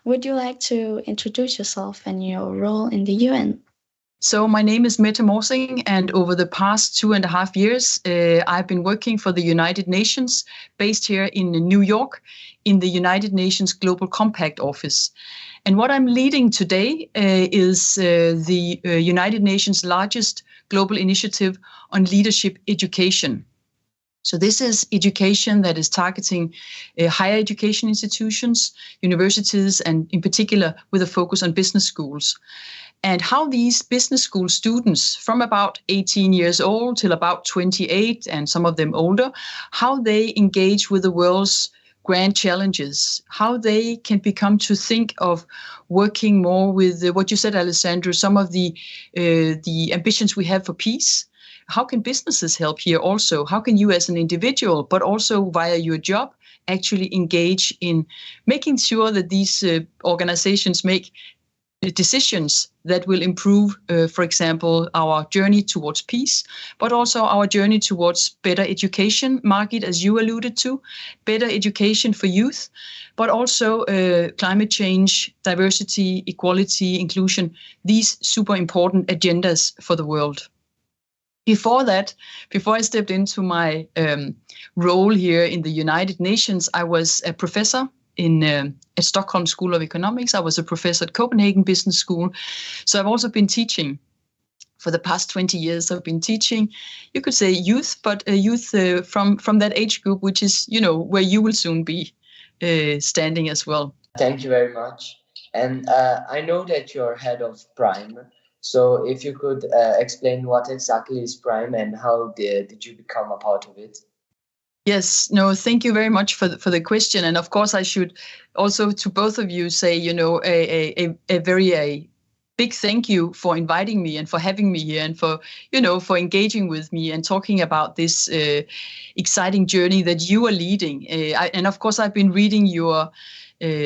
Would you like to introduce yourself and your role in the UN? So my name is Mette Morsing, and over the past 2.5 years, I've been working for the United Nations, based here in New York, in the United Nations Global Compact Office. And what I'm leading today is the United Nations largest global initiative on leadership education. So this is education that is targeting higher education institutions, universities, and in particular with a focus on business schools. And how these business school students from about 18 years old till about 28, and some of them older, how they engage with the world's grand challenges, how they can become to think of working more with what you said, Alessandro, some of the ambitions we have for peace. How can businesses help here also? How can you as an individual, but also via your job, actually engage in making sure that these organizations make decisions that will improve, for example, our journey towards peace, but also our journey towards better education, Margit, as you alluded to, better education for youth, but also climate change, diversity, equality, inclusion, these super important agendas for the world. Before that, before I stepped into my role here in the United Nations, I was a professor at Stockholm School of Economics. I was a professor at Copenhagen Business School. So I've also been teaching for the past 20 years. I've been teaching, you could say youth, but youth from that age group, which is, where you will soon be standing as well. Thank you very much. And I know that you're head of Prime. So if you could explain what exactly is Prime and how did you become a part of it? Yes, no, thank you very much for the question. And of course, I should also to both of you say, a very big thank you for inviting me and for having me here and for, for engaging with me and talking about this exciting journey that you are leading. And of course, I've been reading your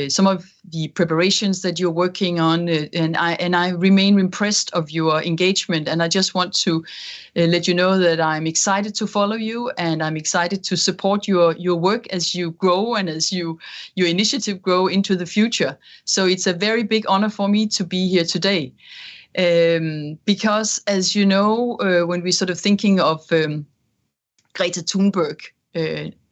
some of the preparations that you're working on, and I remain impressed of your engagement. And I just want to let you know that I'm excited to follow you, and I'm excited to support your work as you grow and as your initiative grow into the future. So it's a very big honor for me to be here today, because as you know, when we're sort of thinking of Greta Thunberg,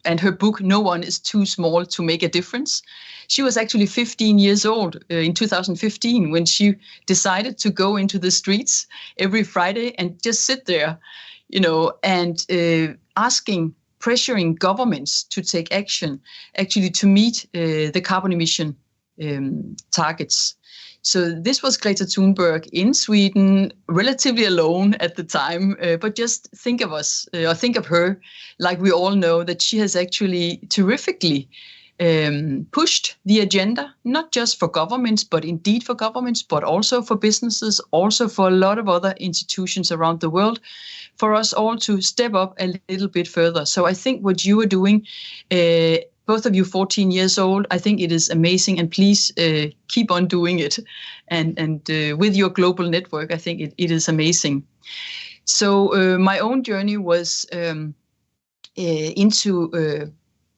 and her book, No One is Too Small to Make a Difference. She was actually 15 years old in 2015 when she decided to go into the streets every Friday and just sit there, and pressuring governments to take action, actually to meet the carbon emission targets. So this was Greta Thunberg in Sweden, relatively alone at the time, but just think of us, or think of her, like we all know that she has actually terrifically pushed the agenda, not just for governments, but indeed for governments, but also for businesses, also for a lot of other institutions around the world, for us all to step up a little bit further. So I think what you are doing, both of you 14 years old, I think it is amazing, and please keep on doing it. And with your global network, I think it is amazing. So my own journey was into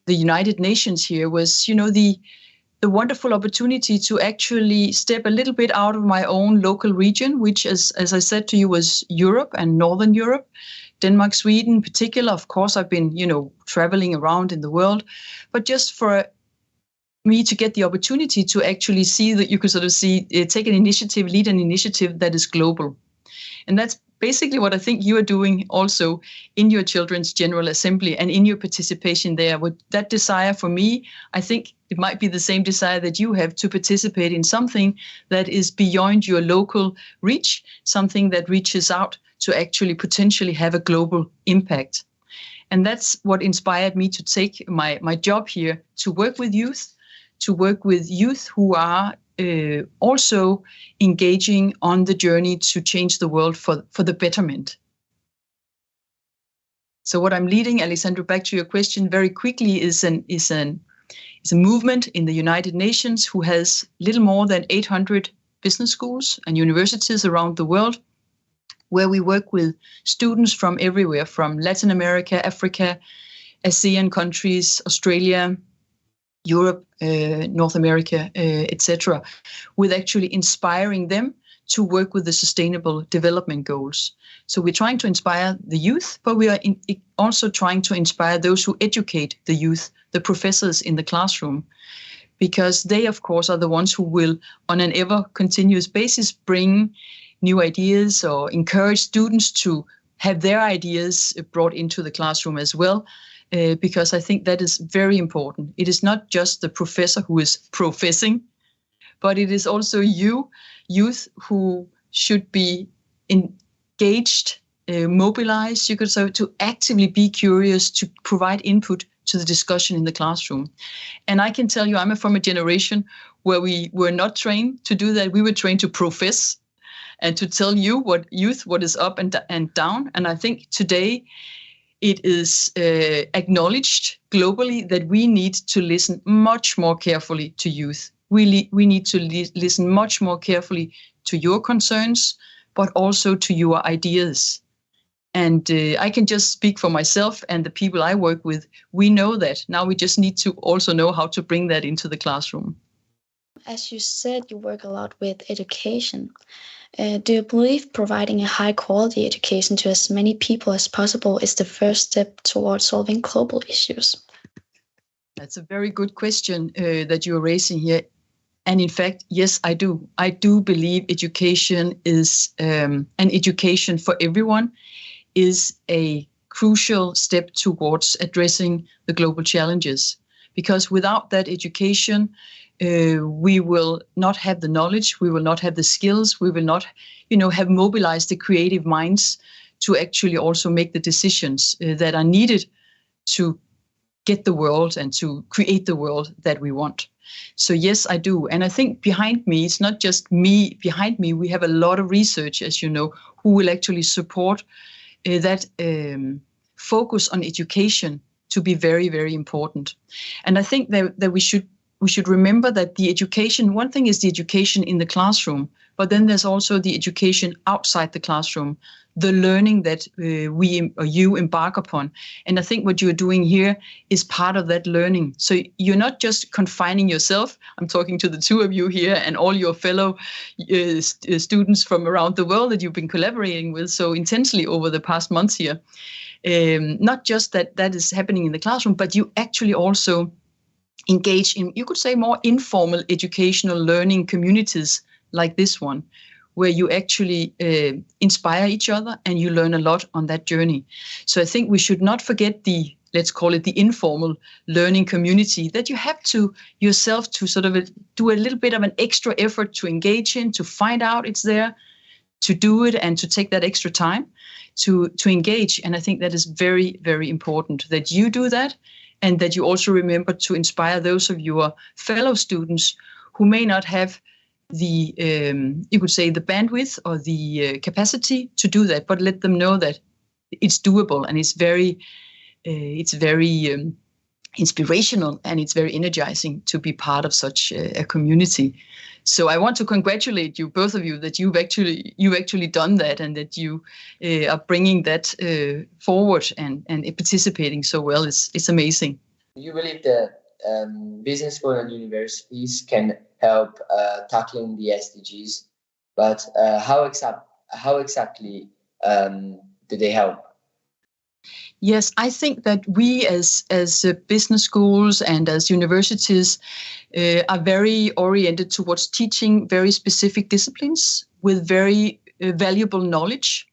the United Nations here was, the wonderful opportunity to actually step a little bit out of my own local region, which, as I said to you, was Europe and Northern Europe. Denmark, Sweden in particular. Of course, I've been, traveling around in the world, but just for me to get the opportunity to actually see that you could sort of take an initiative, lead an initiative that is global. And that's basically what I think you are doing also in your Children's General Assembly and in your participation there. With that desire for me, I think it might be the same desire that you have to participate in something that is beyond your local reach, something that reaches out to actually potentially have a global impact. And that's what inspired me to take my job here, to work with youth who are also engaging on the journey to change the world for the betterment. So what I'm leading, Alessandro, back to your question very quickly, is a movement in the United Nations who has little more than 800 business schools and universities around the world, where we work with students from everywhere, from Latin America, Africa, ASEAN countries, Australia, Europe, North America, etc., with actually inspiring them to work with the Sustainable Development Goals. So we're trying to inspire the youth, but we are also trying to inspire those who educate the youth, the professors in the classroom, because they, of course, are the ones who will, on an ever continuous basis, bring new ideas or encourage students to have their ideas brought into the classroom as well. Because I think that is very important. It is not just the professor who is professing, but it is also you, youth, who should be engaged, mobilized, you could say, to actively be curious, to provide input to the discussion in the classroom. And I can tell you, I'm from a generation where we were not trained to do that. We were trained to profess and to tell you, what is up and down. And I think today, it is acknowledged globally that we need to listen much more carefully to youth. We need to listen much more carefully to your concerns, but also to your ideas. And I can just speak for myself and the people I work with. We know that. Now we just need to also know how to bring that into the classroom. As you said, you work a lot with education. Do you believe providing a high-quality education to as many people as possible is the first step towards solving global issues? That's a very good question that you're raising here. And in fact, yes, I do. I do believe education is, and education for everyone is a crucial step towards addressing the global challenges. Because without that education, we will not have the knowledge, we will not have the skills, we will not, have mobilized the creative minds to actually also make the decisions that are needed to get the world and to create the world that we want. So yes, I do. And I think behind me, it's not just me, behind me, we have a lot of research, as you know, who will actually support that focus on education to be very, very important. And I think that we should remember that the education, one thing is the education in the classroom, but then there's also the education outside the classroom, the learning that you embark upon. And I think what you're doing here is part of that learning. So you're not just confining yourself. I'm talking to the two of you here and all your fellow students from around the world that you've been collaborating with so intensely over the past months here. Not just that is happening in the classroom, but you actually also engage in, you could say, more informal educational learning communities like this one, where you actually inspire each other and you learn a lot on that journey. So I think we should not forget the, let's call it the informal learning community that you have to yourself to sort of do a little bit of an extra effort to engage in, to find out it's there, to do it and to take that extra time to engage. And I think that is very, very important that you do that and that you also remember to inspire those of your fellow students who may not have the, you could say, the bandwidth or the capacity to do that, but let them know that it's doable and it's very inspirational and it's very energizing to be part of such a community. So I want to congratulate you, both of you, that you've actually done that and that you are bringing that forward and participating so well. It's amazing. You believe that business school and universities can help tackling the SDGs, but how exactly do they help? Yes, I think that we as business schools and as universities are very oriented towards teaching very specific disciplines with very valuable knowledge.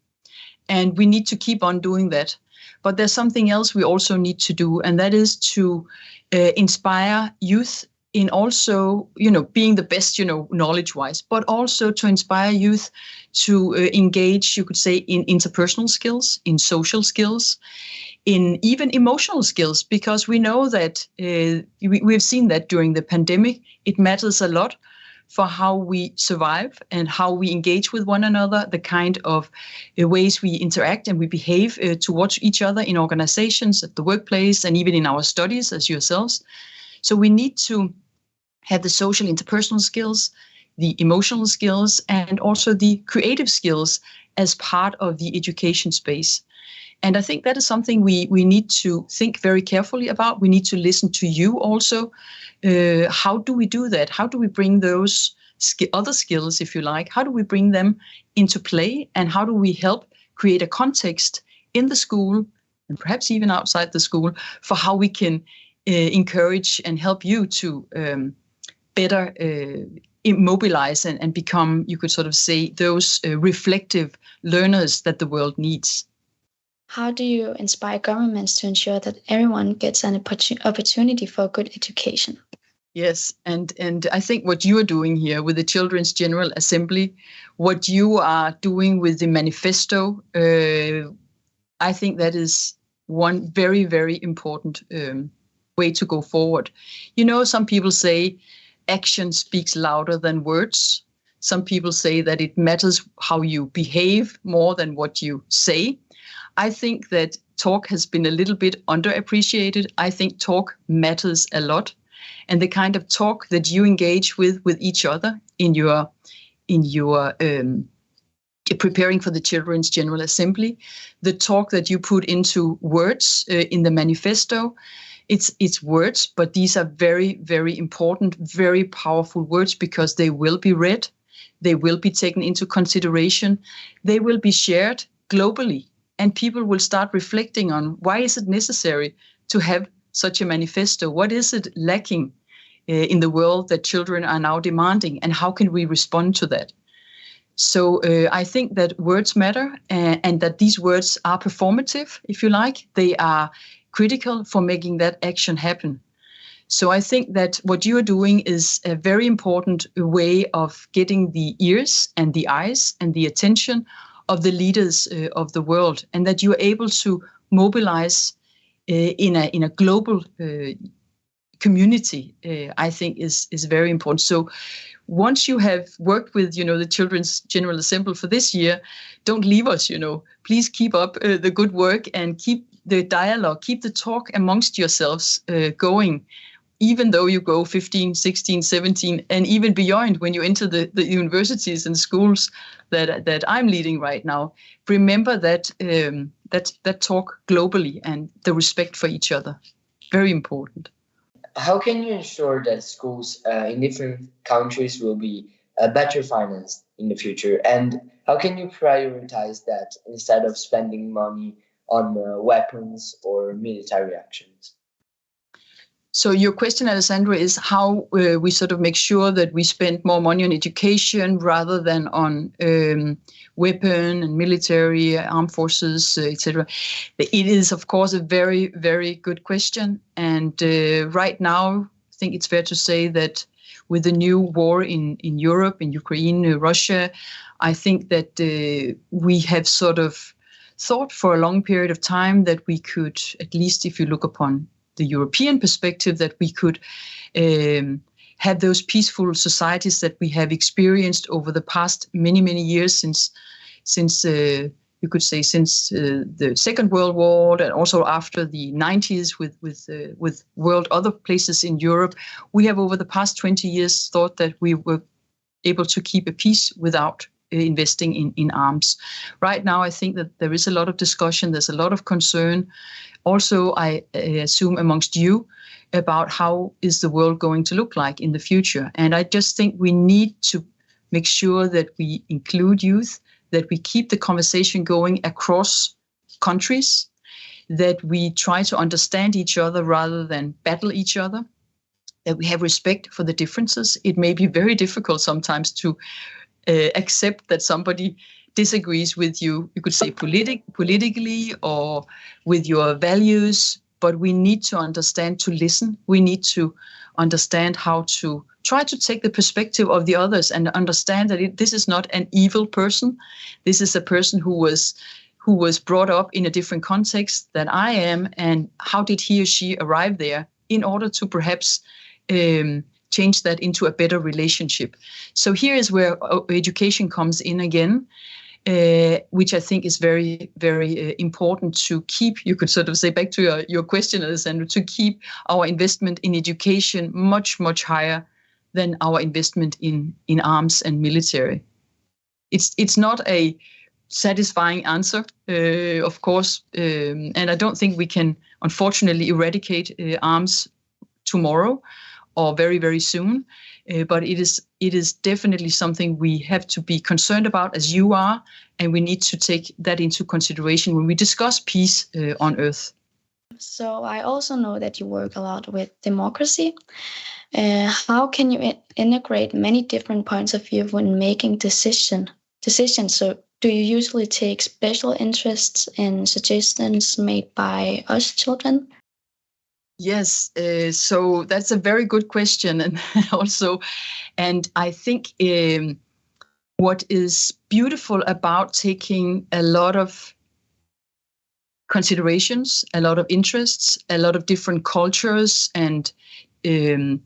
And we need to keep on doing that. But there's something else we also need to do, and that is to inspire youth in also, being the best, knowledge-wise, but also to inspire youth to engage, you could say, in interpersonal skills, in social skills, in even emotional skills, because we know that we've seen that during the pandemic. It matters a lot for how we survive and how we engage with one another, the kind of ways we interact and we behave towards each other in organizations, at the workplace, and even in our studies as yourselves. So we need to have the social interpersonal skills, the emotional skills, and also the creative skills as part of the education space. And I think that is something we need to think very carefully about. We need to listen to you also. How do we do that? How do we bring those other skills, if you like, how do we bring them into play? And how do we help create a context in the school, and perhaps even outside the school, for how we can encourage and help you to better immobilize and become, you could sort of say, those reflective learners that the world needs. How do you inspire governments to ensure that everyone gets an opportunity for a good education? Yes, and I think what you are doing here with the Children's General Assembly, what you are doing with the manifesto, I think that is one very, very important way to go forward. You know, some people say action speaks louder than words. Some people say that it matters how you behave more than what you say. I think that talk has been a little bit underappreciated. I think talk matters a lot. And the kind of talk that you engage with each other in your preparing for the Children's General Assembly, the talk that you put into words in the manifesto, it's words, but these are very, very important, very powerful words, because they will be read, they will be taken into consideration, they will be shared globally, and people will start reflecting on why is it necessary to have such a manifesto? What is it lacking in the world that children are now demanding, and how can we respond to that? So I think that words matter, and that these words are performative, if you like. They are critical for making that action happen. So I think that what you are doing is a very important way of getting the ears and the eyes and the attention of the leaders of the world, and that you are able to mobilize in a global community, I think is very important. So once you have worked with, the Children's General Assembly for this year, don't leave us, Please keep up the good work and keep the dialogue, keep the talk amongst yourselves going, even though you go 15, 16, 17, and even beyond when you enter the universities and schools that I'm leading right now. Remember that that talk globally and the respect for each other. Very important. How can you ensure that schools in different countries will be better financed in the future? And how can you prioritize that instead of spending money on weapons or military actions? So your question, Alessandro, is how we sort of make sure that we spend more money on education rather than on weapon and military, armed forces, etc. It is, of course, a very, very good question. And right now, I think it's fair to say that with the new war in Europe, in Ukraine, Russia, I think that we have sort of thought for a long period of time that we could, at least if you look upon the European perspective, that we could have those peaceful societies that we have experienced over the past many, many years since you could say since the Second World War, and also after the 90s with world other places in Europe. We have over the past 20 years thought that we were able to keep a peace without investing in arms. Right now, I think that there is a lot of discussion, there's a lot of concern. Also, I assume amongst you about how is the world going to look like in the future. And I just think we need to make sure that we include youth, that we keep the conversation going across countries, that we try to understand each other rather than battle each other, that we have respect for the differences. It may be very difficult sometimes to accept that somebody disagrees with you, you could say politically or with your values, but we need to understand to listen. We need to understand how to try to take the perspective of the others and understand that this is not an evil person. This is a person who was brought up in a different context than I am, and how did he or she arrive there in order to perhaps change that into a better relationship. So here is where education comes in again, which I think is very, very important to keep, you could sort of say back to your question, Alessandro, to keep our investment in education much, much higher than our investment in arms and military. It's not a satisfying answer, of course. And I don't think we can, unfortunately, eradicate arms tomorrow or very, very soon. But it is definitely something we have to be concerned about, as you are, and we need to take that into consideration when we discuss peace on Earth. So I also know that you work a lot with democracy. How can you integrate many different points of view when making decisions? So do you usually take special interests in suggestions made by us children? Yes, so that's a very good question, and I think what is beautiful about taking a lot of considerations, a lot of interests, a lot of different cultures, and a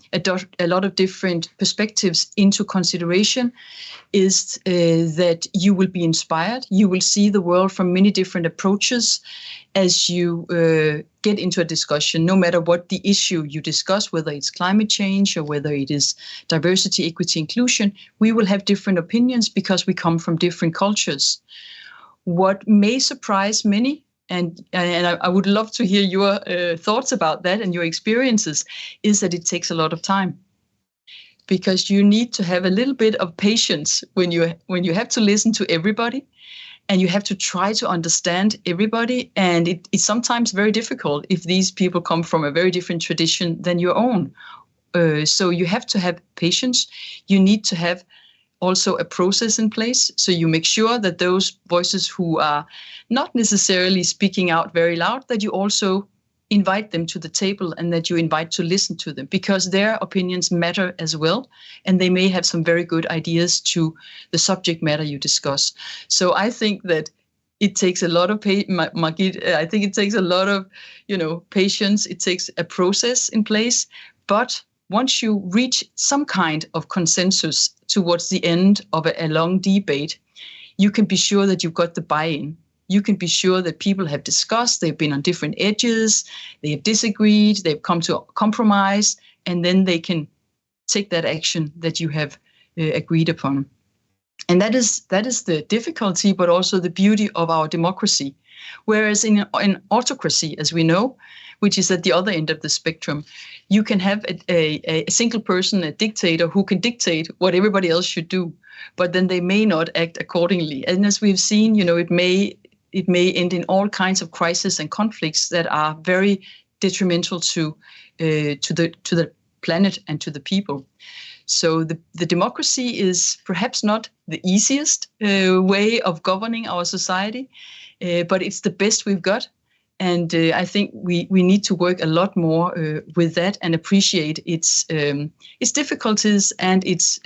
lot of different perspectives into consideration is that you will be inspired. You will see the world from many different approaches as you get into a discussion, no matter what the issue you discuss, whether it's climate change or whether it is diversity, equity, inclusion. We will have different opinions because we come from different cultures. What may surprise many, and I would love to hear your thoughts about that and your experiences, is that it takes a lot of time, because you need to have a little bit of patience when you have to listen to everybody, and you have to try to understand everybody. And it's sometimes very difficult if these people come from a very different tradition than your own. So you have to have patience. You need to have also a process in place, so you make sure that those voices who are not necessarily speaking out very loud, that you also invite them to the table and that you invite to listen to them, because their opinions matter as well, and they may have some very good ideas to the subject matter you discuss. So I think that it takes a lot of Margit, I think it takes a lot of, patience. It takes a process in place, but once you reach some kind of consensus towards the end of a long debate, you can be sure that you've got the buy-in. You can be sure that people have discussed, they've been on different edges, they have disagreed, they've come to a compromise, and then they can take that action that you have agreed upon. And that is the difficulty, but also the beauty of our democracy. Whereas in autocracy, as we know, which is at the other end of the spectrum, you can have a single person, a dictator, who can dictate what everybody else should do, but then they may not act accordingly. And as we've seen, it may end in all kinds of crises and conflicts that are very detrimental to the planet and to the people. So the democracy is perhaps not the easiest way of governing our society, but it's the best we've got. And I think we need to work a lot more with that and appreciate its difficulties and its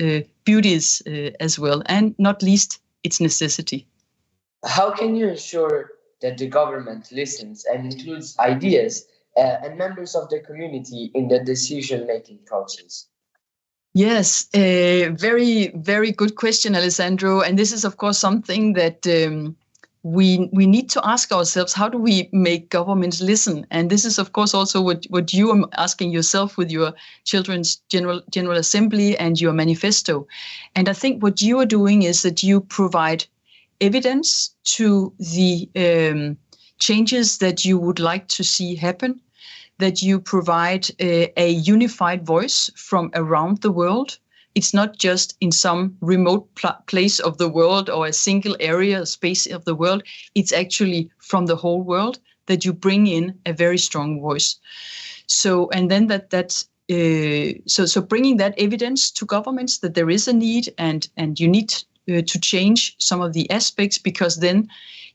beauties as well, and not least its necessity. How can you ensure that the government listens and includes ideas and members of the community in the decision-making process? Yes, very, very good question, Alessandro. And this is, of course, something that we need to ask ourselves. How do we make governments listen? And this is, of course, also what you are asking yourself with your Children's General Assembly and your manifesto. And I think what you are doing is that you provide evidence to the changes that you would like to see happen, that you provide a unified voice from around the world. It's not just in some remote place of the world or a single area, space of the world. It's actually from the whole world that you bring in a very strong voice. So, and then so bringing that evidence to governments that there is a need and you need to change some of the aspects, because then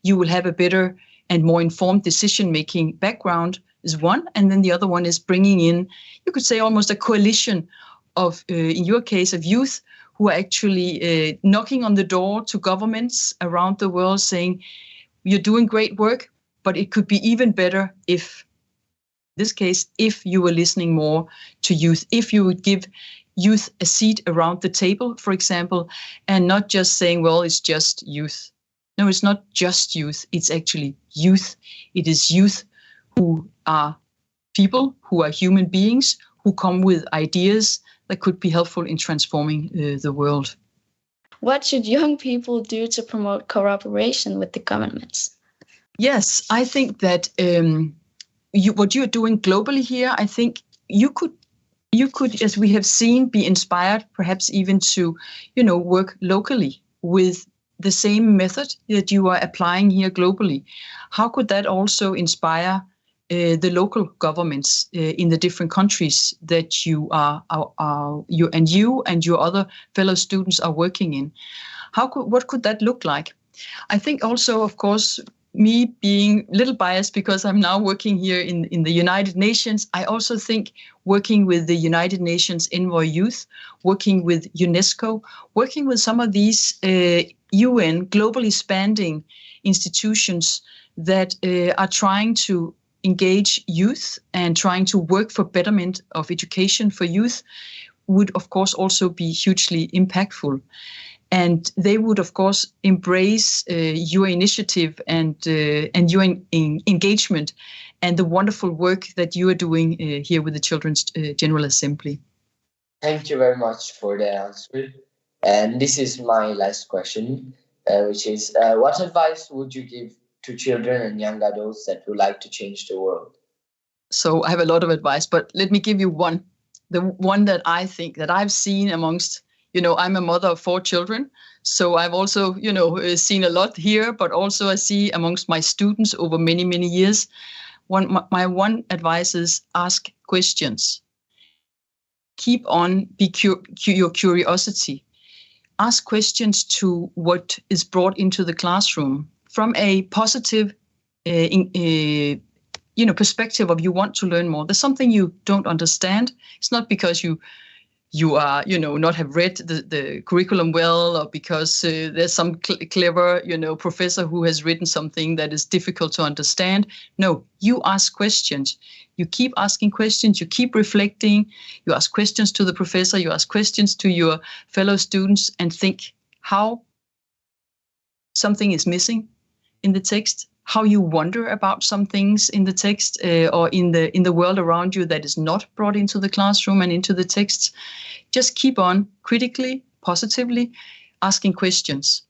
you will have a better and more informed decision-making background is one. And then the other one is bringing in, you could say, almost a coalition of, in your case, of youth who are actually knocking on the door to governments around the world saying, you're doing great work, but it could be even better if, in this case, if you were listening more to youth, if you would give youth a seat around the table, for example, and not just saying, well, it's just youth. No, it's not just youth. It's actually youth. It is youth who are people, who are human beings, who come with ideas that could be helpful in transforming the world. What should young people do to promote cooperation with the governments? Yes, I think that what you're doing globally here, I think you could, as we have seen, be inspired perhaps even to, work locally with the same method that you are applying here globally. How could that also inspire the local governments in the different countries that you and your other fellow students are working in? What could that look like? I think also, of course, me being a little biased because I'm now working here in the United Nations, I also think working with the United Nations Envoy Youth, working with UNESCO, working with some of these UN globally spanning institutions that are trying to engage youth and trying to work for betterment of education for youth would, of course, also be hugely impactful. And they would, of course, embrace your initiative and your engagement and the wonderful work that you are doing here with the Children's General Assembly. Thank you very much for the answer. And this is my last question, which is, what advice would you give to children and young adults that would like to change the world? So I have a lot of advice, but let me give you one. The one that I think that I've seen amongst, I'm a mother of 4 children. So I've also, seen a lot here, but also I see amongst my students over many, many years. My one advice is ask questions. Keep on your curiosity. Ask questions to what is brought into the classroom from a positive perspective of you want to learn more. There's something you don't understand. It's not because you are, not have read the curriculum well, or because there's some clever, professor who has written something that is difficult to understand. No, you ask questions. You keep asking questions. You keep reflecting. You ask questions to the professor. You ask questions to your fellow students and think how something is missing in the text, how you wonder about some things in the text or in the world around you that is not brought into the classroom and into the texts. Just keep on critically, positively asking questions.